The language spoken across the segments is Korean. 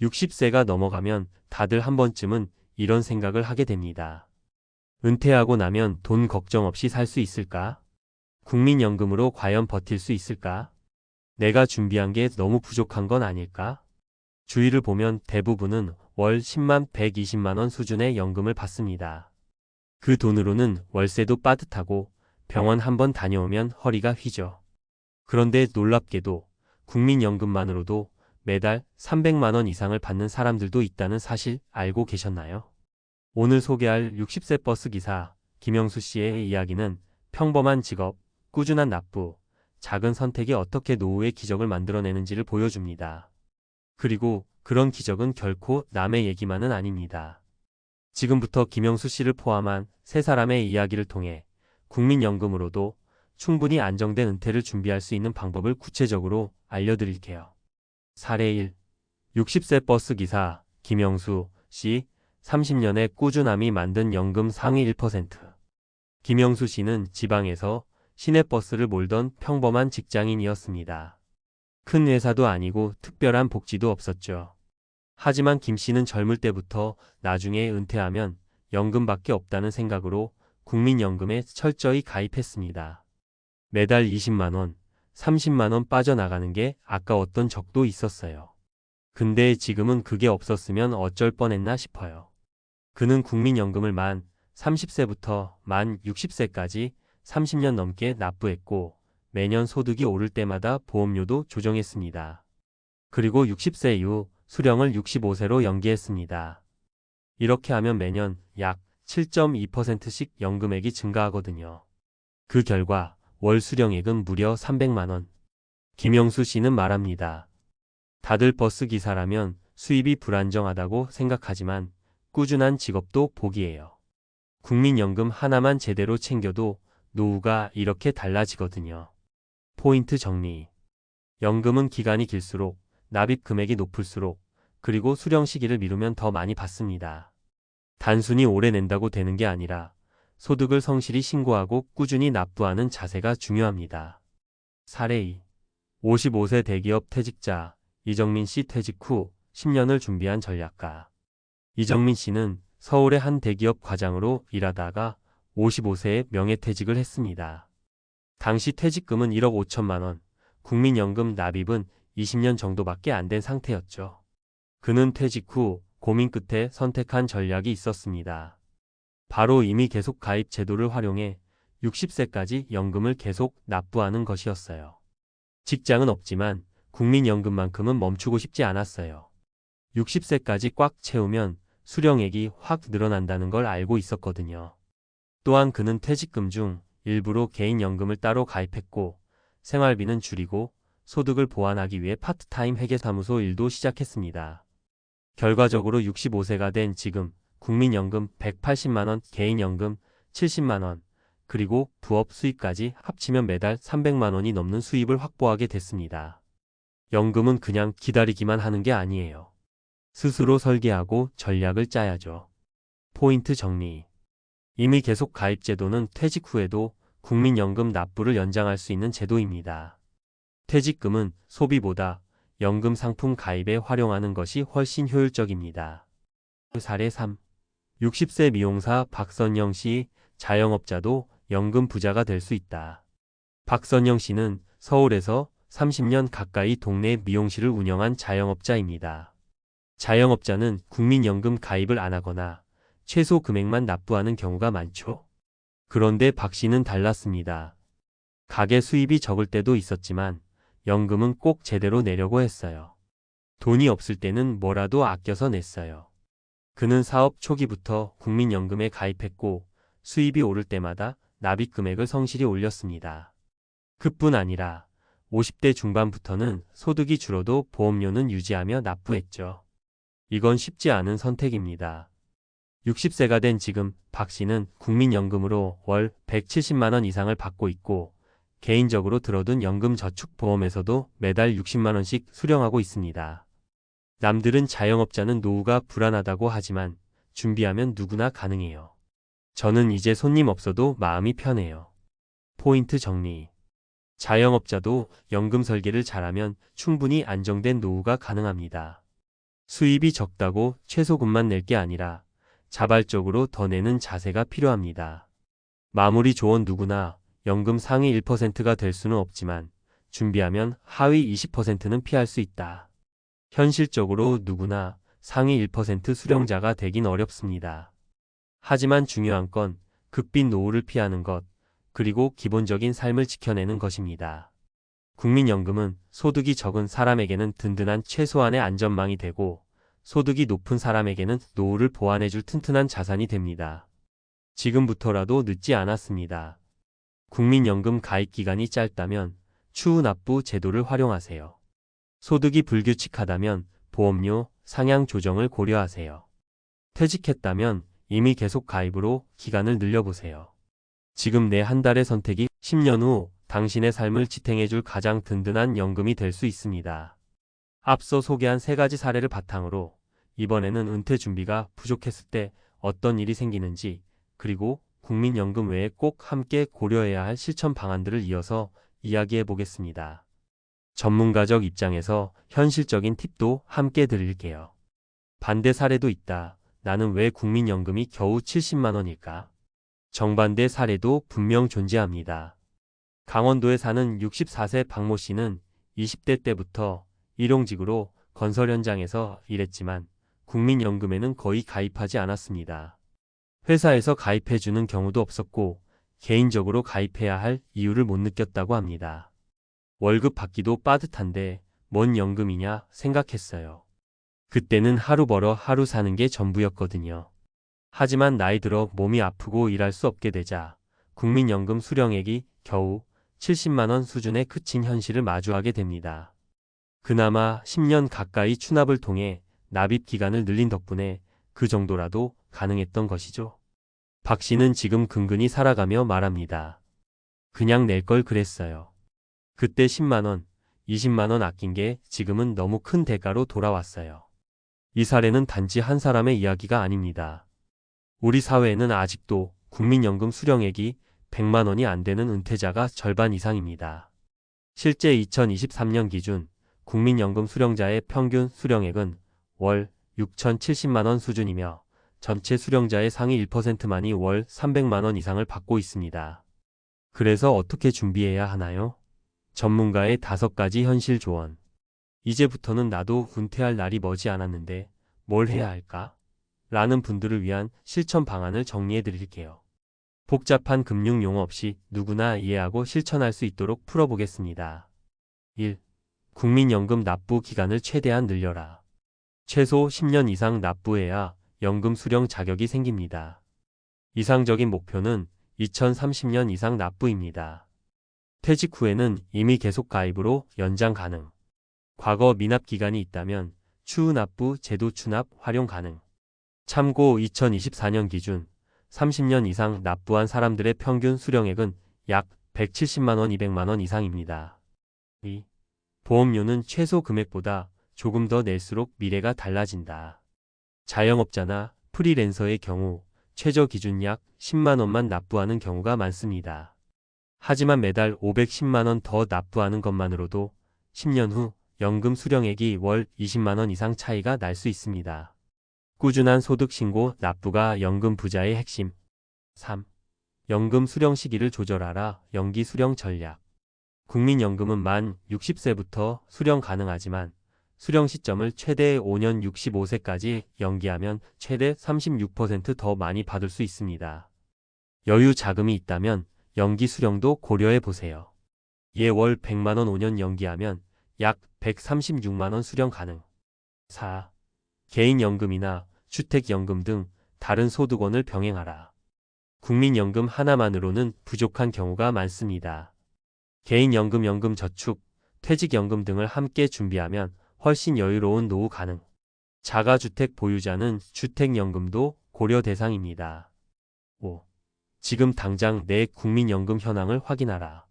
60세가 넘어가면 다들 한 번쯤은 이런 생각을 하게 됩니다. 은퇴하고 나면 돈 걱정 없이 살 수 있을까? 국민연금으로 과연 버틸 수 있을까? 내가 준비한 게 너무 부족한 건 아닐까? 주위를 보면 대부분은 월 10만, 120만 원 수준의 연금을 받습니다. 그 돈으로는 월세도 빠듯하고 병원 한번 다녀오면 허리가 휘죠. 그런데 놀랍게도 국민연금만으로도 매달 300만 원 이상을 받는 사람들도 있다는 사실 알고 계셨나요? 오늘 소개할 60세 버스 기사 김영수 씨의 이야기는 평범한 직업, 꾸준한 납부, 작은 선택이 어떻게 노후의 기적을 만들어내는지를 보여줍니다. 그리고 그런 기적은 결코 남의 얘기만은 아닙니다. 지금부터 김영수 씨를 포함한 세 사람의 이야기를 통해 국민연금으로도 충분히 안정된 은퇴를 준비할 수 있는 방법을 구체적으로 알려드릴게요. 사례 1. 60세 버스 기사 김영수 씨 30년의 꾸준함이 만든 연금 상위 1%. 김영수 씨는 지방에서 시내버스를 몰던 평범한 직장인이었습니다. 큰 회사도 아니고 특별한 복지도 없었죠. 하지만 김 씨는 젊을 때부터 나중에 은퇴하면 연금밖에 없다는 생각으로 국민연금에 철저히 가입했습니다. 매달 20만 원, 30만 원 빠져나가는 게 아까웠던 적도 있었어요. 근데 지금은 그게 없었으면 어쩔 뻔했나 싶어요. 그는 국민연금을 만 30세부터 만 60세까지 30년 넘게 납부했고 매년 소득이 오를 때마다 보험료도 조정했습니다. 그리고 60세 이후 수령을 65세로 연기했습니다. 이렇게 하면 매년 약 7.2%씩 연금액이 증가하거든요. 그 결과 월 수령액은 무려 300만 원. 김영수 씨는 말합니다. 다들 버스 기사라면 수입이 불안정하다고 생각하지만 꾸준한 직업도 복이에요. 국민연금 하나만 제대로 챙겨도 노후가 이렇게 달라지거든요. 포인트 정리. 연금은 기간이 길수록 납입 금액이 높을수록 그리고 수령 시기를 미루면 더 많이 받습니다. 단순히 오래 낸다고 되는 게 아니라 소득을 성실히 신고하고 꾸준히 납부하는 자세가 중요합니다. 사례 2. 55세 대기업 퇴직자 이정민 씨 퇴직 후 10년을 준비한 전략가. 이정민 씨는 서울의 한 대기업 과장으로 일하다가 55세에 명예퇴직을 했습니다. 당시 퇴직금은 1억 5천만 원, 국민연금 납입은 20년 정도밖에 안 된 상태였죠. 그는 퇴직 후 고민 끝에 선택한 전략이 있었습니다. 바로 이미 계속 가입 제도를 활용해 60세까지 연금을 계속 납부하는 것이었어요. 직장은 없지만 국민연금만큼은 멈추고 싶지 않았어요. 60세까지 꽉 채우면 수령액이 확 늘어난다는 걸 알고 있었거든요. 또한 그는 퇴직금 중 일부로 개인연금을 따로 가입했고 생활비는 줄이고 소득을 보완하기 위해 파트타임 회계사무소 일도 시작했습니다. 결과적으로 65세가 된 지금 국민연금 180만 원, 개인연금 70만 원, 그리고 부업 수입까지 합치면 매달 300만 원이 넘는 수입을 확보하게 됐습니다. 연금은 그냥 기다리기만 하는 게 아니에요. 스스로 설계하고 전략을 짜야죠. 포인트 정리. 이미 계속 가입 제도는 퇴직 후에도 국민연금 납부를 연장할 수 있는 제도입니다. 퇴직금은 소비보다 연금 상품 가입에 활용하는 것이 훨씬 효율적입니다. 사례 3. 60세 미용사 박선영 씨 자영업자도 연금 부자가 될 수 있다. 박선영 씨는 서울에서 30년 가까이 동네 미용실을 운영한 자영업자입니다. 자영업자는 국민연금 가입을 안 하거나 최소 금액만 납부하는 경우가 많죠. 그런데 박 씨는 달랐습니다. 가게 수입이 적을 때도 있었지만 연금은 꼭 제대로 내려고 했어요. 돈이 없을 때는 뭐라도 아껴서 냈어요. 그는 사업 초기부터 국민연금에 가입했고 수입이 오를 때마다 납입 금액을 성실히 올렸습니다. 그뿐 아니라 50대 중반부터는 소득이 줄어도 보험료는 유지하며 납부했죠. 이건 쉽지 않은 선택입니다. 60세가 된 지금 박 씨는 국민연금으로 월 170만 원 이상을 받고 있고 개인적으로 들어둔 연금저축보험에서도 매달 60만 원씩 수령하고 있습니다. 남들은 자영업자는 노후가 불안하다고 하지만 준비하면 누구나 가능해요. 저는 이제 손님 없어도 마음이 편해요. 포인트 정리. 자영업자도 연금 설계를 잘하면 충분히 안정된 노후가 가능합니다. 수입이 적다고 최소금만 낼 게 아니라 자발적으로 더 내는 자세가 필요합니다. 마무리 조언 누구나 연금 상위 1%가 될 수는 없지만 준비하면 하위 20%는 피할 수 있다. 현실적으로 누구나 상위 1% 수령자가 되긴 어렵습니다. 하지만 중요한 건 극빈 노후를 피하는 것, 그리고 기본적인 삶을 지켜내는 것입니다. 국민연금은 소득이 적은 사람에게는 든든한 최소한의 안전망이 되고 소득이 높은 사람에게는 노후를 보완해줄 튼튼한 자산이 됩니다. 지금부터라도 늦지 않았습니다. 국민연금 가입 기간이 짧다면 추후 납부 제도를 활용하세요. 소득이 불규칙하다면 보험료 상향 조정을 고려하세요. 퇴직했다면 이미 계속 가입으로 기간을 늘려보세요. 지금 내 한 달의 선택이 10년 후 당신의 삶을 지탱해줄 가장 든든한 연금이 될 수 있습니다. 앞서 소개한 3가지 사례를 바탕으로 이번에는 은퇴 준비가 부족했을 때 어떤 일이 생기는지, 그리고 국민연금 외에 꼭 함께 고려해야 할 실천 방안들을 이어서 이야기해 보겠습니다. 전문가적 입장에서 현실적인 팁도 함께 드릴게요. 반대 사례도 있다. 나는 왜 국민연금이 겨우 70만 원일까? 정반대 사례도 분명 존재합니다. 강원도에 사는 64세 박모 씨는 20대 때부터 일용직으로 건설 현장에서 일했지만 국민연금에는 거의 가입하지 않았습니다. 회사에서 가입해주는 경우도 없었고 개인적으로 가입해야 할 이유를 못 느꼈다고 합니다. 월급 받기도 빠듯한데 뭔 연금이냐 생각했어요. 그때는 하루 벌어 하루 사는 게 전부였거든요. 하지만 나이 들어 몸이 아프고 일할 수 없게 되자 국민연금 수령액이 겨우 70만 원 수준에 그친 현실을 마주하게 됩니다. 그나마 10년 가까이 추납을 통해 납입 기간을 늘린 덕분에 그 정도라도 가능했던 것이죠. 박 씨는 지금 근근히 살아가며 말합니다. 그냥 낼 걸 그랬어요. 그때 10만 원, 20만 원 아낀 게 지금은 너무 큰 대가로 돌아왔어요. 이 사례는 단지 한 사람의 이야기가 아닙니다. 우리 사회에는 아직도 국민연금 수령액이 100만 원이 안 되는 은퇴자가 절반 이상입니다. 실제 2023년 기준 국민연금 수령자의 평균 수령액은 월 6,070만 원 수준이며 전체 수령자의 상위 1%만이 월 300만 원 이상을 받고 있습니다. 그래서 어떻게 준비해야 하나요? 전문가의 5가지 현실 조언. 이제부터는 나도 은퇴할 날이 머지 않았는데 뭘 해야 할까? 라는 분들을 위한 실천 방안을 정리해 드릴게요. 복잡한 금융 용어 없이 누구나 이해하고 실천할 수 있도록 풀어보겠습니다. 1. 국민연금 납부 기간을 최대한 늘려라. 최소 10년 이상 납부해야 연금 수령 자격이 생깁니다. 이상적인 목표는 2030년 이상 납부입니다. 퇴직 후에는 이미 계속 가입으로 연장 가능. 과거 미납 기간이 있다면 추후 납부 제도 추납 활용 가능. 참고 2024년 기준 30년 이상 납부한 사람들의 평균 수령액은 약 170만 원, 200만 원 이상입니다. 2. 보험료는 최소 금액보다 조금 더 낼수록 미래가 달라진다. 자영업자나 프리랜서의 경우 최저 기준 약 10만 원만 납부하는 경우가 많습니다. 하지만 매달 510만 원 더 납부하는 것만으로도 10년 후 연금 수령액이 월 20만 원 이상 차이가 날 수 있습니다. 꾸준한 소득 신고 납부가 연금 부자의 핵심. 3. 연금 수령 시기를 조절하라. 연기 수령 전략. 국민연금은 만 60세부터 수령 가능하지만 수령 시점을 최대 5년 65세까지 연기하면 최대 36% 더 많이 받을 수 있습니다. 여유 자금이 있다면 연기 수령도 고려해 보세요. 월 100만 원 5년 연기하면 약 136만 원 수령 가능. 4. 개인연금이나 주택연금 등 다른 소득원을 병행하라. 국민연금 하나만으로는 부족한 경우가 많습니다. 개인연금, 연금저축, 퇴직연금 등을 함께 준비하면 훨씬 여유로운 노후 가능. 자가주택 보유자는 주택연금도 고려 대상입니다. 5. 지금 당장 내 국민연금 현황을 확인하라.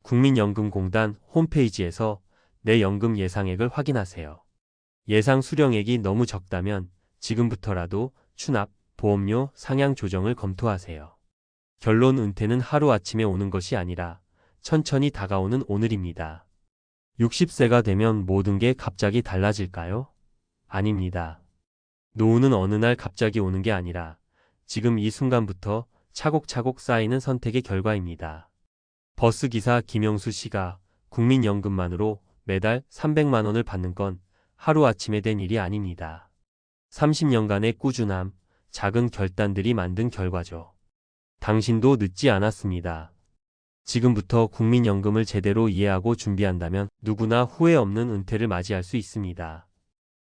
국민연금공단 홈페이지에서 내 연금 예상액을 확인하세요. 예상 수령액이 너무 적다면 지금부터라도 추납, 보험료 상향 조정을 검토하세요. 결론, 은퇴는 하루아침에 오는 것이 아니라 천천히 다가오는 오늘입니다. 60세가 되면 모든 게 갑자기 달라질까요? 아닙니다. 노후는 어느 날 갑자기 오는 게 아니라 지금 이 순간부터 차곡차곡 쌓이는 선택의 결과입니다. 버스기사 김영수 씨가 국민연금만으로 매달 300만 원을 받는 건 하루아침에 된 일이 아닙니다. 30년간의 꾸준함, 작은 결단들이 만든 결과죠. 당신도 늦지 않았습니다. 지금부터 국민연금을 제대로 이해하고 준비한다면 누구나 후회 없는 은퇴를 맞이할 수 있습니다.